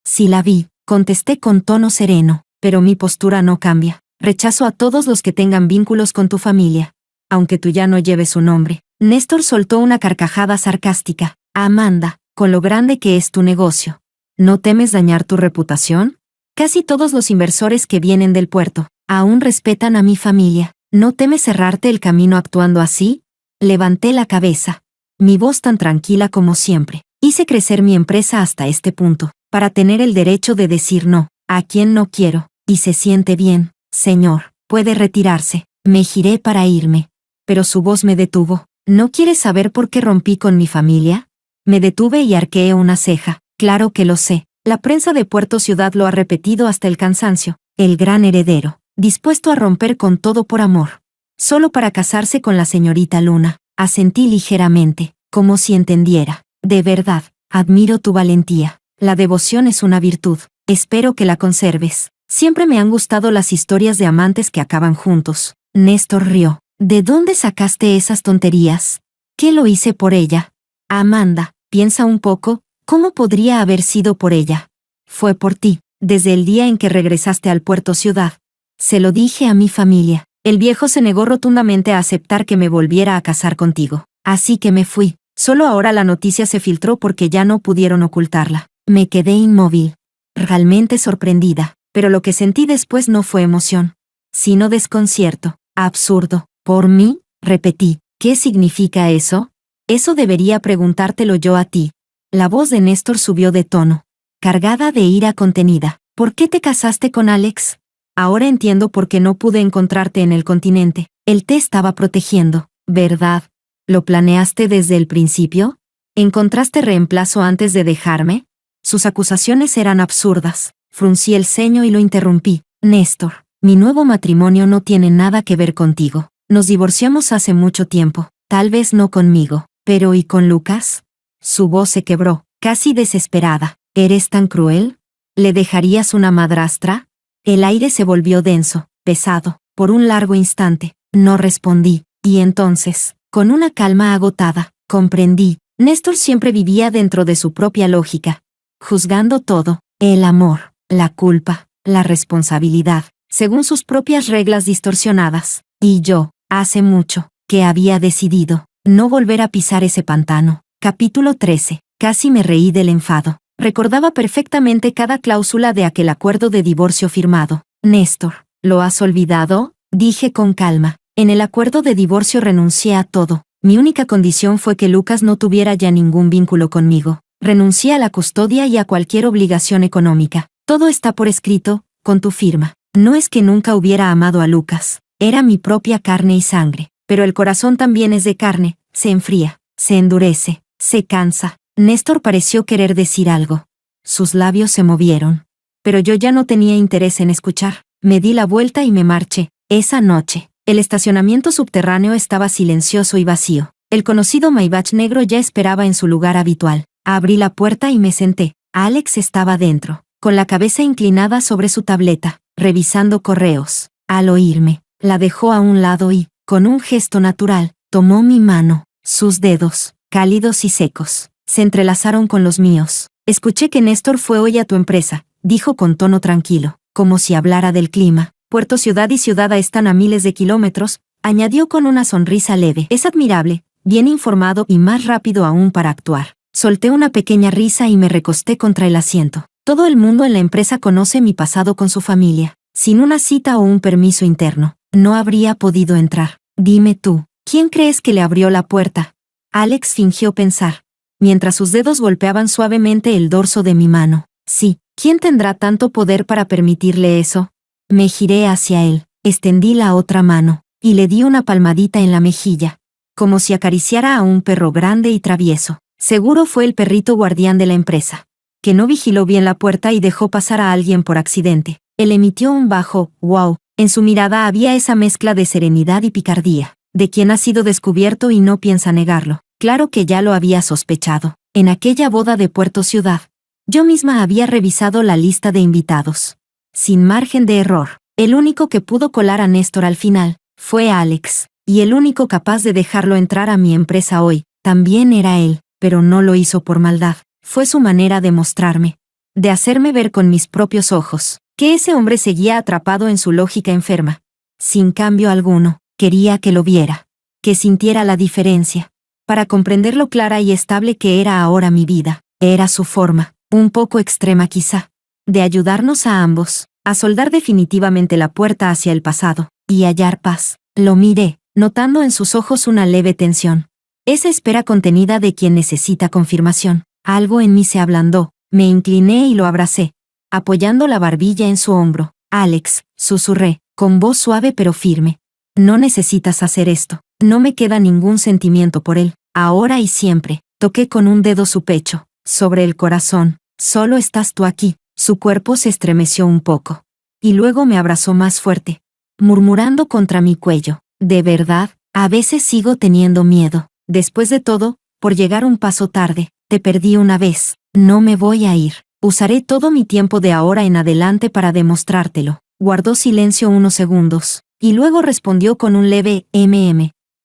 Sí la vi, contesté con tono sereno, pero mi postura no cambia. Rechazo a todos los que tengan vínculos con tu familia, aunque tú ya no lleves su nombre. Néstor soltó una carcajada sarcástica. Amanda, con lo grande que es tu negocio, ¿no temes dañar tu reputación? Casi todos los inversores que vienen del puerto aún respetan a mi familia. ¿No temes cerrarte el camino actuando así? Levanté la cabeza. Mi voz tan tranquila como siempre. Hice crecer mi empresa hasta este punto, para tener el derecho de decir no, a quien no quiero, y se siente bien, señor, puede retirarse. Me giré para irme, pero su voz me detuvo. ¿No quieres saber por qué rompí con mi familia? Me detuve y arqueé una ceja. Claro que lo sé. La prensa de Puerto Ciudad lo ha repetido hasta el cansancio. El gran heredero, dispuesto a romper con todo por amor, solo para casarse con la señorita Luna. Asentí ligeramente, como si entendiera. De verdad, admiro tu valentía. La devoción es una virtud. Espero que la conserves. Siempre me han gustado las historias de amantes que acaban juntos. Néstor rió. ¿De dónde sacaste esas tonterías? ¿Qué lo hice por ella? Amanda, piensa un poco, ¿cómo podría haber sido por ella? Fue por ti, desde el día en que regresaste al Puerto Ciudad. Se lo dije a mi familia. El viejo se negó rotundamente a aceptar que me volviera a casar contigo. Así que me fui. Solo ahora la noticia se filtró porque ya no pudieron ocultarla. Me quedé inmóvil, realmente sorprendida, pero lo que sentí después no fue emoción, sino desconcierto. Absurdo. ¿Por mí? Repetí. ¿Qué significa eso? Eso debería preguntártelo yo a ti. La voz de Néstor subió de tono, cargada de ira contenida. ¿Por qué te casaste con Alex? Ahora entiendo por qué no pude encontrarte en el continente. Él te estaba protegiendo, ¿verdad? ¿Lo planeaste desde el principio? ¿Encontraste reemplazo antes de dejarme? Sus acusaciones eran absurdas. Fruncí el ceño y lo interrumpí. Néstor, mi nuevo matrimonio no tiene nada que ver contigo. Nos divorciamos hace mucho tiempo. Tal vez no conmigo, pero ¿y con Lucas? Su voz se quebró, casi desesperada. ¿Eres tan cruel? ¿Le dejarías una madrastra? El aire se volvió denso, pesado. Por un largo instante, no respondí. Y entonces, con una calma agotada, comprendí. Néstor siempre vivía dentro de su propia lógica, juzgando todo, el amor, la culpa, la responsabilidad, según sus propias reglas distorsionadas. Y yo, hace mucho, que había decidido no volver a pisar ese pantano. Capítulo 13. Casi me reí del enfado. Recordaba perfectamente cada cláusula de aquel acuerdo de divorcio firmado. Néstor, ¿lo has olvidado? Dije con calma. En el acuerdo de divorcio renuncié a todo. Mi única condición fue que Lucas no tuviera ya ningún vínculo conmigo. Renuncié a la custodia y a cualquier obligación económica. Todo está por escrito, con tu firma. No es que nunca hubiera amado a Lucas. Era mi propia carne y sangre. Pero el corazón también es de carne, se enfría, se endurece, se cansa. Néstor pareció querer decir algo. Sus labios se movieron. Pero yo ya no tenía interés en escuchar. Me di la vuelta y me marché. Esa noche, el estacionamiento subterráneo estaba silencioso y vacío. El conocido Maybach negro ya esperaba en su lugar habitual. Abrí la puerta y me senté. Alex estaba dentro, con la cabeza inclinada sobre su tableta, revisando correos. Al oírme, la dejó a un lado y, con un gesto natural, tomó mi mano. Sus dedos, cálidos y secos, se entrelazaron con los míos. Escuché que Néstor fue hoy a tu empresa, dijo con tono tranquilo, como si hablara del clima. Puerto Ciudad y Ciudad están a miles de kilómetros, añadió con una sonrisa leve. Es admirable, bien informado y más rápido aún para actuar. Solté una pequeña risa y me recosté contra el asiento. Todo el mundo en la empresa conoce mi pasado con su familia. Sin una cita o un permiso interno, no habría podido entrar. Dime tú, ¿quién crees que le abrió la puerta? Alex fingió pensar, mientras sus dedos golpeaban suavemente el dorso de mi mano. Sí, ¿quién tendrá tanto poder para permitirle eso? Me giré hacia él, extendí la otra mano, y le di una palmadita en la mejilla, como si acariciara a un perro grande y travieso. Seguro fue el perrito guardián de la empresa, que no vigiló bien la puerta y dejó pasar a alguien por accidente. Él emitió un bajo «wow». En su mirada había esa mezcla de serenidad y picardía, de quien ha sido descubierto y no piensa negarlo. Claro que ya lo había sospechado. En aquella boda de Puerto Ciudad, yo misma había revisado la lista de invitados. Sin margen de error, el único que pudo colar a Néstor al final fue Alex, y el único capaz de dejarlo entrar a mi empresa hoy también era él. Pero no lo hizo por maldad. Fue su manera de mostrarme, de hacerme ver con mis propios ojos, que ese hombre seguía atrapado en su lógica enferma. Sin cambio alguno, quería que lo viera, que sintiera la diferencia, para comprender lo clara y estable que era ahora mi vida. Era su forma, un poco extrema quizá, de ayudarnos a ambos, a soldar definitivamente la puerta hacia el pasado, y hallar paz. Lo miré, notando en sus ojos una leve tensión. Esa espera contenida de quien necesita confirmación. Algo en mí se ablandó, me incliné y lo abracé, apoyando la barbilla en su hombro. Alex, susurré, con voz suave pero firme. No necesitas hacer esto. No me queda ningún sentimiento por él. Ahora y siempre. Toqué con un dedo su pecho, sobre el corazón. Solo estás tú aquí. Su cuerpo se estremeció un poco. Y luego me abrazó más fuerte, murmurando contra mi cuello. De verdad, a veces sigo teniendo miedo. Después de todo, por llegar un paso tarde, te perdí una vez. No me voy a ir. Usaré todo mi tiempo de ahora en adelante para demostrártelo. Guardó silencio unos segundos, y luego respondió con un leve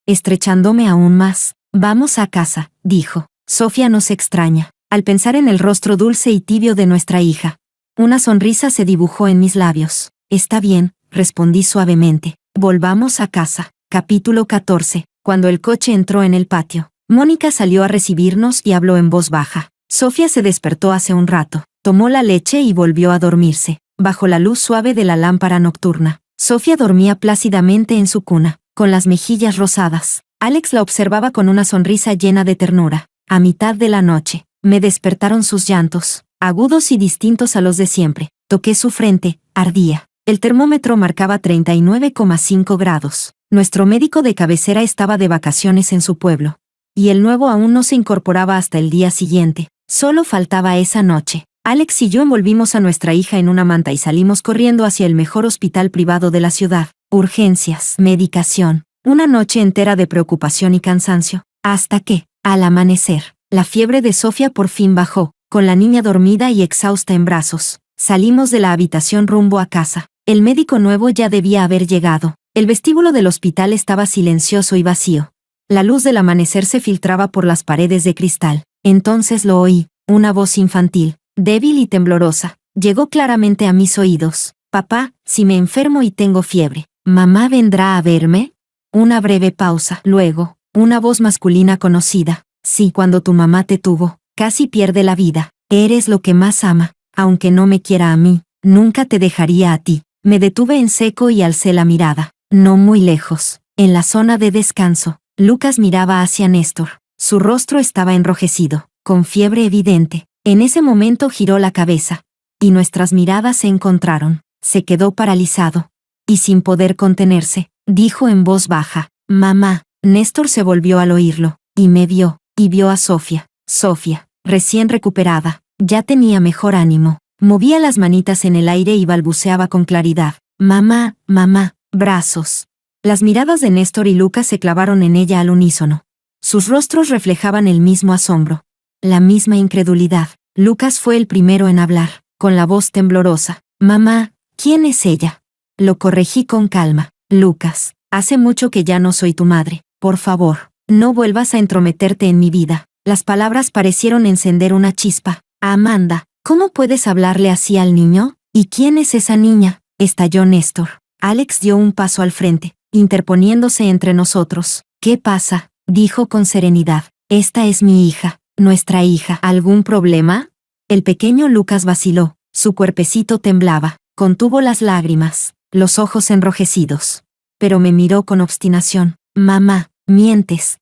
estrechándome aún más. Vamos a casa, dijo. Sofía nos extraña. Al pensar en el rostro dulce y tibio de nuestra hija, una sonrisa se dibujó en mis labios. Está bien, respondí suavemente. Volvamos a casa. Capítulo 14. Cuando el coche entró en el patio, Mónica salió a recibirnos y habló en voz baja. Sofía se despertó hace un rato, tomó la leche y volvió a dormirse, bajo la luz suave de la lámpara nocturna. Sofía dormía plácidamente en su cuna, con las mejillas rosadas. Alex la observaba con una sonrisa llena de ternura. A mitad de la noche, me despertaron sus llantos, agudos y distintos a los de siempre. Toqué su frente, ardía. El termómetro marcaba 39,5 grados. Nuestro médico de cabecera estaba de vacaciones en su pueblo, y el nuevo aún no se incorporaba hasta el día siguiente. Solo faltaba esa noche. Alex y yo envolvimos a nuestra hija en una manta y salimos corriendo hacia el mejor hospital privado de la ciudad. Urgencias, medicación, una noche entera de preocupación y cansancio, hasta que, al amanecer, la fiebre de Sofía por fin bajó, con la niña dormida y exhausta en brazos. Salimos de la habitación rumbo a casa. El médico nuevo ya debía haber llegado. El vestíbulo del hospital estaba silencioso y vacío. La luz del amanecer se filtraba por las paredes de cristal. Entonces lo oí, una voz infantil, débil y temblorosa, llegó claramente a mis oídos. Papá, si me enfermo y tengo fiebre, ¿mamá vendrá a verme? Una breve pausa. Luego, una voz masculina conocida. Sí, cuando tu mamá te tuvo, casi pierde la vida. Eres lo que más ama. Aunque no me quiera a mí, nunca te dejaría a ti. Me detuve en seco y alcé la mirada. No muy lejos, en la zona de descanso, Lucas miraba hacia Néstor. Su rostro estaba enrojecido, con fiebre evidente. En ese momento giró la cabeza, y nuestras miradas se encontraron. Se quedó paralizado, y sin poder contenerse, dijo en voz baja, «Mamá». Néstor se volvió al oírlo, y me vio, y vio a Sofía. Sofía, recién recuperada, ya tenía mejor ánimo. Movía las manitas en el aire y balbuceaba con claridad, «Mamá, mamá, brazos». Las miradas de Néstor y Lucas se clavaron en ella al unísono. Sus rostros reflejaban el mismo asombro, la misma incredulidad. Lucas fue el primero en hablar, con la voz temblorosa. «Mamá, ¿quién es ella?». Lo corregí con calma. «Lucas, hace mucho que ya no soy tu madre. Por favor, no vuelvas a entrometerte en mi vida». Las palabras parecieron encender una chispa. «Amanda, ¿cómo puedes hablarle así al niño? ¿Y quién es esa niña?», estalló Néstor. Alex dio un paso al frente, interponiéndose entre nosotros. «¿Qué pasa?», dijo con serenidad. «Esta es mi hija, nuestra hija». ¿Algún problema?». El pequeño Lucas vaciló, su cuerpecito temblaba, contuvo las lágrimas, los ojos enrojecidos. Pero me miró con obstinación. «Mamá, mientes.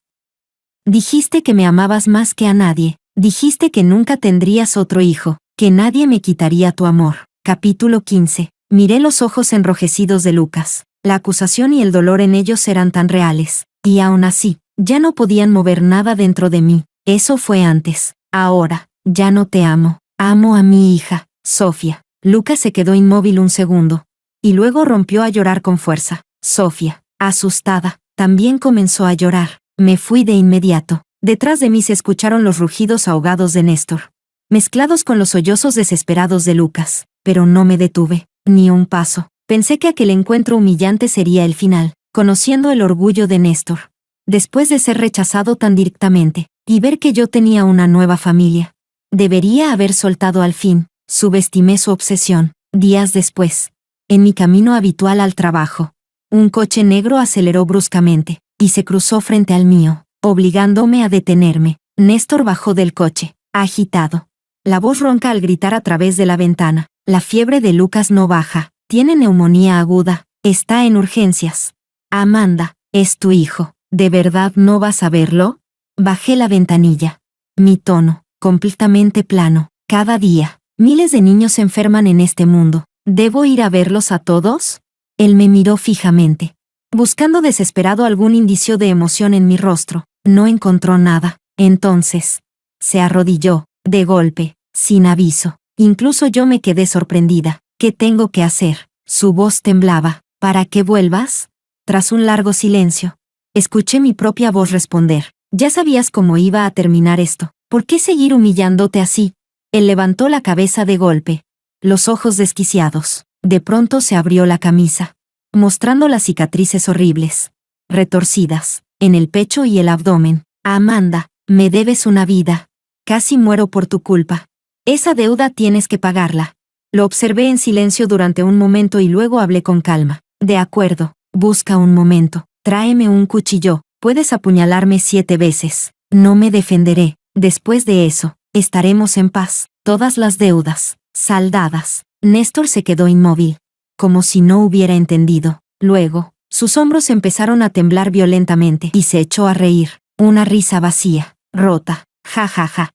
Dijiste que me amabas más que a nadie, dijiste que nunca tendrías otro hijo, que nadie me quitaría tu amor». Capítulo 15. Miré los ojos enrojecidos de Lucas. La acusación y el dolor en ellos eran tan reales, y aún así, ya no podían mover nada dentro de mí. Eso fue antes. Ahora, ya no te amo. Amo a mi hija, Sofía. Lucas se quedó inmóvil un segundo, y luego rompió a llorar con fuerza. Sofía, asustada, también comenzó a llorar. Me fui de inmediato. Detrás de mí se escucharon los rugidos ahogados de Néstor, mezclados con los sollozos desesperados de Lucas. Pero no me detuve, ni un paso. Pensé que aquel encuentro humillante sería el final, conociendo el orgullo de Néstor. Después de ser rechazado tan directamente, y ver que yo tenía una nueva familia, debería haber soltado al fin. Subestimé su obsesión. Días después, en mi camino habitual al trabajo, un coche negro aceleró bruscamente, y se cruzó frente al mío, obligándome a detenerme. Néstor bajó del coche, agitado. La voz ronca al gritar a través de la ventana. «La fiebre de Lucas no baja, tiene neumonía aguda, está en urgencias. Amanda, es tu hijo, ¿de verdad no vas a verlo?». Bajé la ventanilla. Mi tono, completamente plano. «Cada día, miles de niños se enferman en este mundo. ¿Debo ir a verlos a todos?». Él me miró fijamente, buscando desesperado algún indicio de emoción en mi rostro. No encontró nada. Entonces, se arrodilló, de golpe, sin aviso. Incluso yo me quedé sorprendida. «¿Qué tengo que hacer?». Su voz temblaba. «¿Para que vuelvas?». Tras un largo silencio, escuché mi propia voz responder. «Ya sabías cómo iba a terminar esto. ¿Por qué seguir humillándote así?». Él levantó la cabeza de golpe, los ojos desquiciados. De pronto se abrió la camisa, mostrando las cicatrices horribles, retorcidas, en el pecho y el abdomen. «Amanda, me debes una vida. Casi muero por tu culpa. Esa deuda tienes que pagarla». Lo observé en silencio durante un momento y luego hablé con calma. «De acuerdo, busca un momento. Tráeme un cuchillo. Puedes apuñalarme 7 veces. No me defenderé. Después de eso, estaremos en paz. Todas las deudas, saldadas». Néstor se quedó inmóvil, como si no hubiera entendido. Luego, sus hombros empezaron a temblar violentamente y se echó a reír. Una risa vacía, rota. «Ja ja ja.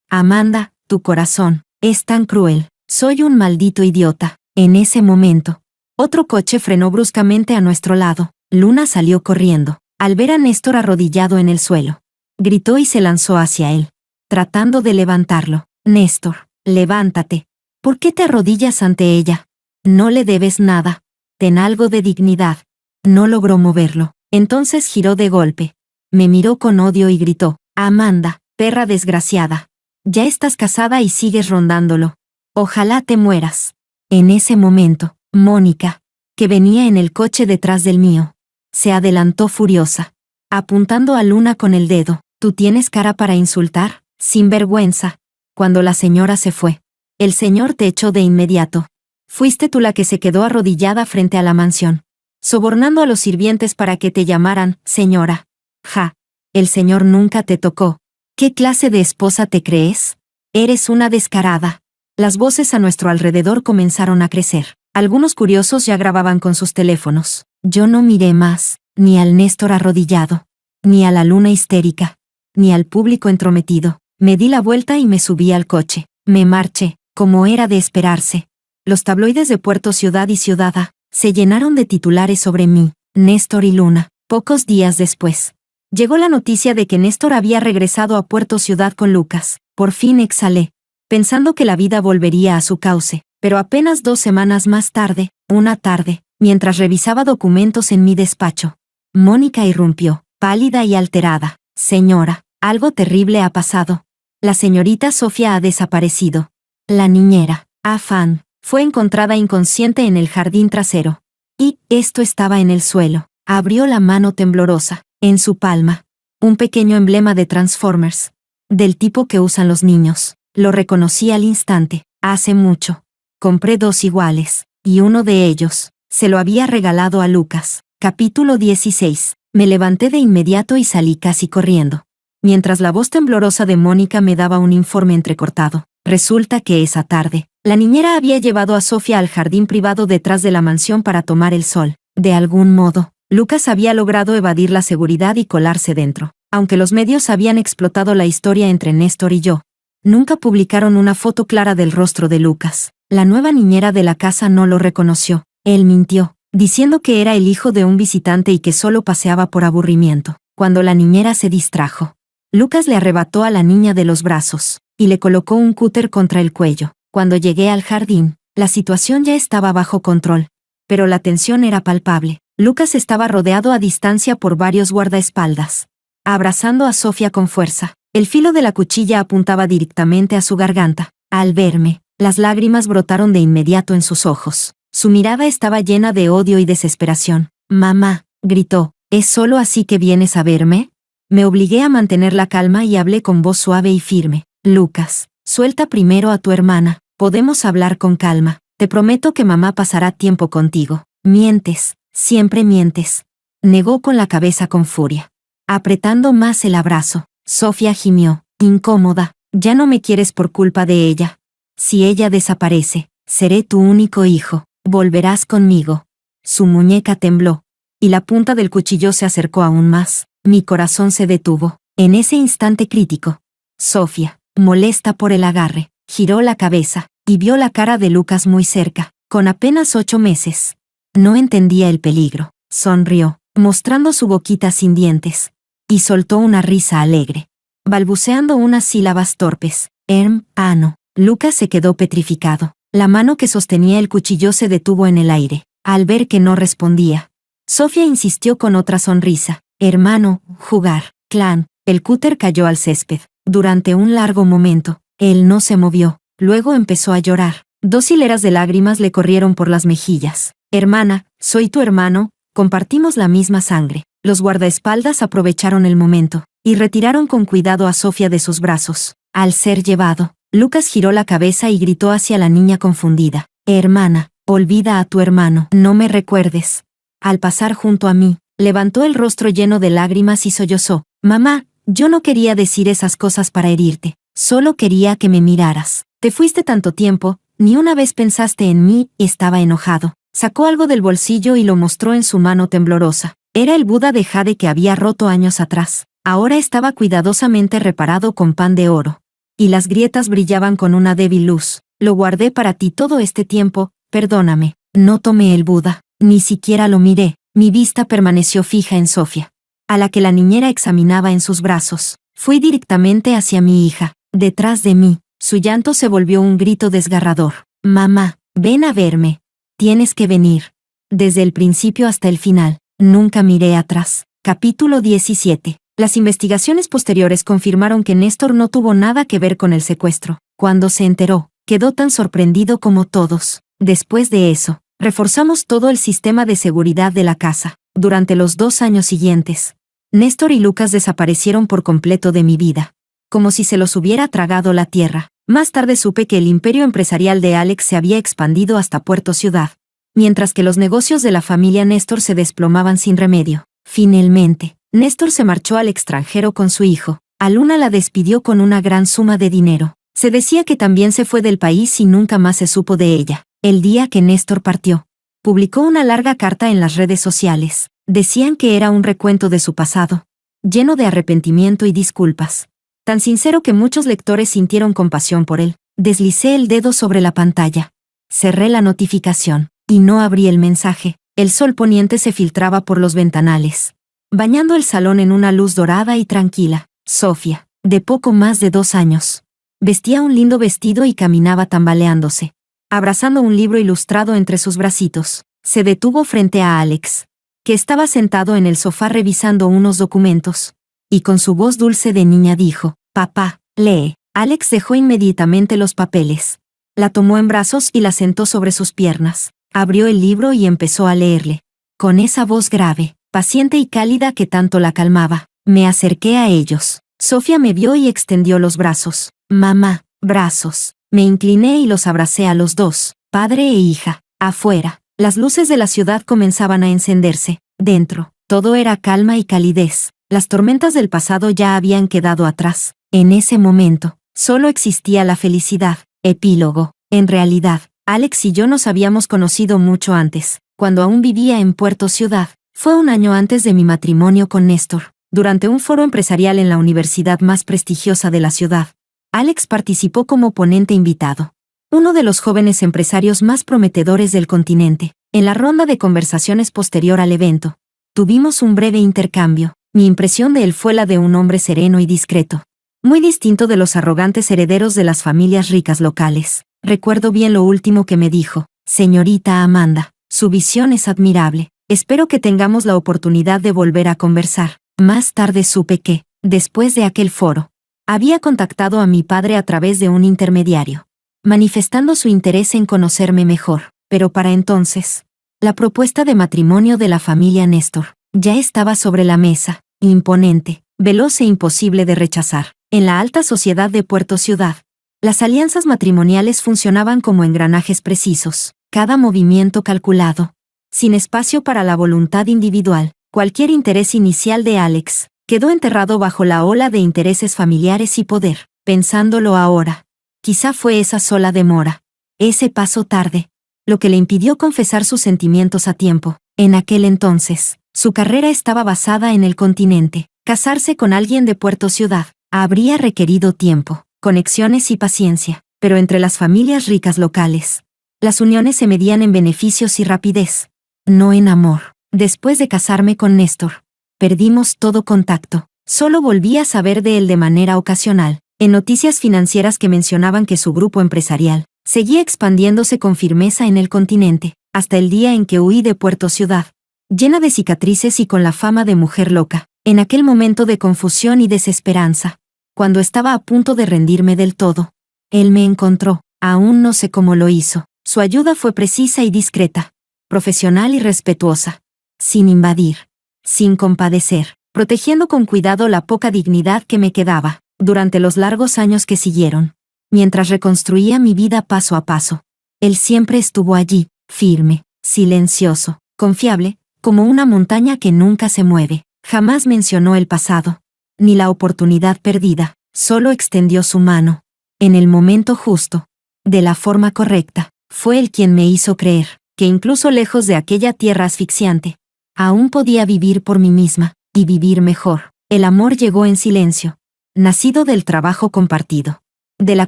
Amanda, tu corazón es tan cruel. Soy un maldito idiota». En ese momento, otro coche frenó bruscamente a nuestro lado. Luna salió corriendo. Al ver a Néstor arrodillado en el suelo, gritó y se lanzó hacia él, tratando de levantarlo. «Néstor, levántate. ¿Por qué te arrodillas ante ella? No le debes nada. Ten algo de dignidad». No logró moverlo. Entonces giró de golpe. Me miró con odio y gritó: «Amanda, perra desgraciada. Ya estás casada y sigues rondándolo. Ojalá te mueras». En ese momento, Mónica, que venía en el coche detrás del mío, se adelantó furiosa, apuntando a Luna con el dedo. «¿Tú tienes cara para insultar? Sinvergüenza». Cuando la señora se fue, El Señor te echó de inmediato. Fuiste tú la que se quedó arrodillada frente a la mansión, sobornando a los sirvientes para que te llamaran señora. Ja. El Señor nunca te tocó. ¿Qué clase de esposa te crees? Eres una descarada. Las voces a nuestro alrededor comenzaron a crecer. Algunos curiosos ya grababan con sus teléfonos. Yo no miré más, ni al Néstor arrodillado, ni a la luna histérica, ni al público entrometido. Me di la vuelta y me subí al coche. Me marché, como era de esperarse. Los tabloides de Puerto Ciudad y Ciudad A se llenaron de titulares sobre mí, Néstor y Luna. Pocos días después, llegó la noticia de que Néstor había regresado a Puerto Ciudad con Lucas. Por fin exhalé, pensando que la vida volvería a su cauce, pero apenas 2 semanas más tarde, una tarde, mientras revisaba documentos en mi despacho, Mónica irrumpió, pálida y alterada. Señora, algo terrible ha pasado. La señorita Sofía ha desaparecido. La niñera, Afán, fue encontrada inconsciente en el jardín trasero. Y esto estaba en el suelo. Abrió la mano temblorosa, en su palma, un pequeño emblema de Transformers, del tipo que usan los niños. Lo reconocí al instante. Hace mucho. Compré 2 iguales, y uno de ellos se lo había regalado a Lucas. Capítulo 16. Me levanté de inmediato y salí casi corriendo, mientras la voz temblorosa de Mónica me daba un informe entrecortado. Resulta que esa tarde, la niñera había llevado a Sofía al jardín privado detrás de la mansión para tomar el sol. De algún modo, Lucas había logrado evadir la seguridad y colarse dentro. Aunque los medios habían explotado la historia entre Néstor y yo, nunca publicaron una foto clara del rostro de Lucas. La nueva niñera de la casa no lo reconoció. Él mintió, diciendo que era el hijo de un visitante y que solo paseaba por aburrimiento. Cuando la niñera se distrajo, Lucas le arrebató a la niña de los brazos y le colocó un cúter contra el cuello. Cuando llegué al jardín, la situación ya estaba bajo control, pero la tensión era palpable. Lucas estaba rodeado a distancia por varios guardaespaldas, abrazando a Sofía con fuerza. El filo de la cuchilla apuntaba directamente a su garganta. Al verme, las lágrimas brotaron de inmediato en sus ojos. Su mirada estaba llena de odio y desesperación. «Mamá», gritó, «¿es solo así que vienes a verme?» Me obligué a mantener la calma y hablé con voz suave y firme. «Lucas, suelta primero a tu hermana. Podemos hablar con calma. Te prometo que mamá pasará tiempo contigo». «Mientes, siempre mientes», negó con la cabeza con furia, apretando más el abrazo. Sofía gimió, incómoda. «Ya no me quieres por culpa de ella. Si ella desaparece, seré tu único hijo. Volverás conmigo». Su muñeca tembló, y la punta del cuchillo se acercó aún más. Mi corazón se detuvo. En ese instante crítico, Sofía, molesta por el agarre, giró la cabeza, y vio la cara de Lucas muy cerca, con apenas 8 meses. No entendía el peligro. Sonrió, mostrando su boquita sin dientes, y soltó una risa alegre, balbuceando unas sílabas torpes. «Hermano». Lucas se quedó petrificado. La mano que sostenía el cuchillo se detuvo en el aire, al ver que no respondía. Sofía insistió con otra sonrisa. «Hermano, jugar, clan». El cúter cayó al césped. Durante un largo momento, él no se movió. Luego empezó a llorar. 2 hileras de lágrimas le corrieron por las mejillas. «Hermana, soy tu hermano, compartimos la misma sangre». Los guardaespaldas aprovecharon el momento y retiraron con cuidado a Sofía de sus brazos. Al ser llevado, Lucas giró la cabeza y gritó hacia la niña confundida. «Hermana, olvida a tu hermano. No me recuerdes». Al pasar junto a mí, levantó el rostro lleno de lágrimas y sollozó. «Mamá, yo no quería decir esas cosas para herirte. Solo quería que me miraras. Te fuiste tanto tiempo, ni una vez pensaste en mí». Estaba enojado. Sacó algo del bolsillo y lo mostró en su mano temblorosa. Era el Buda de jade que había roto años atrás. Ahora estaba cuidadosamente reparado con pan de oro, y las grietas brillaban con una débil luz. «Lo guardé para ti todo este tiempo, perdóname». No tomé el Buda, ni siquiera lo miré. Mi vista permaneció fija en Sofía, a la que la niñera examinaba en sus brazos. Fui directamente hacia mi hija. Detrás de mí, su llanto se volvió un grito desgarrador. «Mamá, ven a verme. Tienes que venir». Desde el principio hasta el final, nunca miré atrás. Capítulo 17. Las investigaciones posteriores confirmaron que Néstor no tuvo nada que ver con el secuestro. Cuando se enteró, quedó tan sorprendido como todos. Después de eso, reforzamos todo el sistema de seguridad de la casa. Durante los 2 años siguientes, Néstor y Lucas desaparecieron por completo de mi vida, como si se los hubiera tragado la tierra. Más tarde supe que el imperio empresarial de Alex se había expandido hasta Puerto Ciudad, mientras que los negocios de la familia Néstor se desplomaban sin remedio. Finalmente, Néstor se marchó al extranjero con su hijo. A Luna la despidió con una gran suma de dinero. Se decía que también se fue del país y nunca más se supo de ella. El día que Néstor partió, publicó una larga carta en las redes sociales. Decían que era un recuento de su pasado, lleno de arrepentimiento y disculpas. Tan sincero que muchos lectores sintieron compasión por él. Deslicé el dedo sobre la pantalla. Cerré la notificación, y no abrí el mensaje. El sol poniente se filtraba por los ventanales, bañando el salón en una luz dorada y tranquila. Sofía, de poco más de 2 años, vestía un lindo vestido y caminaba tambaleándose, abrazando un libro ilustrado entre sus bracitos. Se detuvo frente a Alex, que estaba sentado en el sofá revisando unos documentos, y con su voz dulce de niña dijo: «Papá, lee». Alex dejó inmediatamente los papeles. La tomó en brazos y la sentó sobre sus piernas. Abrió el libro y empezó a leerle, con esa voz grave, paciente y cálida que tanto la calmaba. Me acerqué a ellos. Sofía me vio y extendió los brazos. «Mamá, brazos». Me incliné y los abracé a los dos, padre e hija. Afuera, las luces de la ciudad comenzaban a encenderse. Dentro, todo era calma y calidez. Las tormentas del pasado ya habían quedado atrás. En ese momento, solo existía la felicidad. Epílogo. En realidad, Alex y yo nos habíamos conocido mucho antes, cuando aún vivía en Puerto Ciudad. Fue un año antes de mi matrimonio con Néstor. Durante un foro empresarial en la universidad más prestigiosa de la ciudad, Alex participó como ponente invitado. Uno de los jóvenes empresarios más prometedores del continente. En la ronda de conversaciones posterior al evento, tuvimos un breve intercambio. Mi impresión de él fue la de un hombre sereno y discreto, muy distinto de los arrogantes herederos de las familias ricas locales. Recuerdo bien lo último que me dijo: «Señorita Amanda, su visión es admirable. Espero que tengamos la oportunidad de volver a conversar». Más tarde supe que, después de aquel foro, había contactado a mi padre a través de un intermediario, manifestando su interés en conocerme mejor. Pero para entonces, la propuesta de matrimonio de la familia Néstor ya estaba sobre la mesa, imponente, veloz e imposible de rechazar. En la alta sociedad de Puerto Ciudad, las alianzas matrimoniales funcionaban como engranajes precisos, cada movimiento calculado, sin espacio para la voluntad individual. Cualquier interés inicial de Alex quedó enterrado bajo la ola de intereses familiares y poder. Pensándolo ahora, quizá fue esa sola demora, ese paso tarde, lo que le impidió confesar sus sentimientos a tiempo. En aquel entonces, su carrera estaba basada en el continente. Casarse con alguien de Puerto Ciudad habría requerido tiempo, conexiones y paciencia, pero entre las familias ricas locales, las uniones se medían en beneficios y rapidez, no en amor. Después de casarme con Néstor, perdimos todo contacto. Solo volví a saber de él de manera ocasional, en noticias financieras que mencionaban que su grupo empresarial seguía expandiéndose con firmeza en el continente, hasta el día en que huí de Puerto Ciudad, llena de cicatrices y con la fama de mujer loca. En aquel momento de confusión y desesperanza, cuando estaba a punto de rendirme del todo, él me encontró. Aún no sé cómo lo hizo. Su ayuda fue precisa y discreta, profesional y respetuosa, sin invadir, sin compadecer, protegiendo con cuidado la poca dignidad que me quedaba. Durante los largos años que siguieron, mientras reconstruía mi vida paso a paso, él siempre estuvo allí, firme, silencioso, confiable, como una montaña que nunca se mueve. Jamás mencionó el pasado, ni la oportunidad perdida, solo extendió su mano, en el momento justo, de la forma correcta. Fue él quien me hizo creer que incluso lejos de aquella tierra asfixiante, aún podía vivir por mí misma, y vivir mejor. El amor llegó en silencio, nacido del trabajo compartido, de la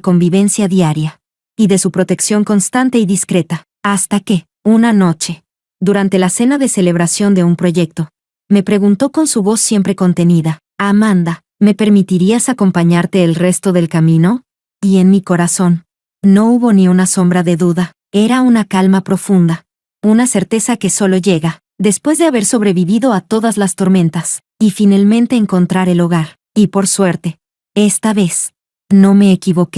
convivencia diaria, y de su protección constante y discreta, hasta que, una noche, durante la cena de celebración de un proyecto, me preguntó con su voz siempre contenida: «Amanda, ¿me permitirías acompañarte el resto del camino?». Y en mi corazón, no hubo ni una sombra de duda. Era una calma profunda, una certeza que solo llega después de haber sobrevivido a todas las tormentas, y finalmente encontrar el hogar. Y por suerte, esta vez, no me equivoqué.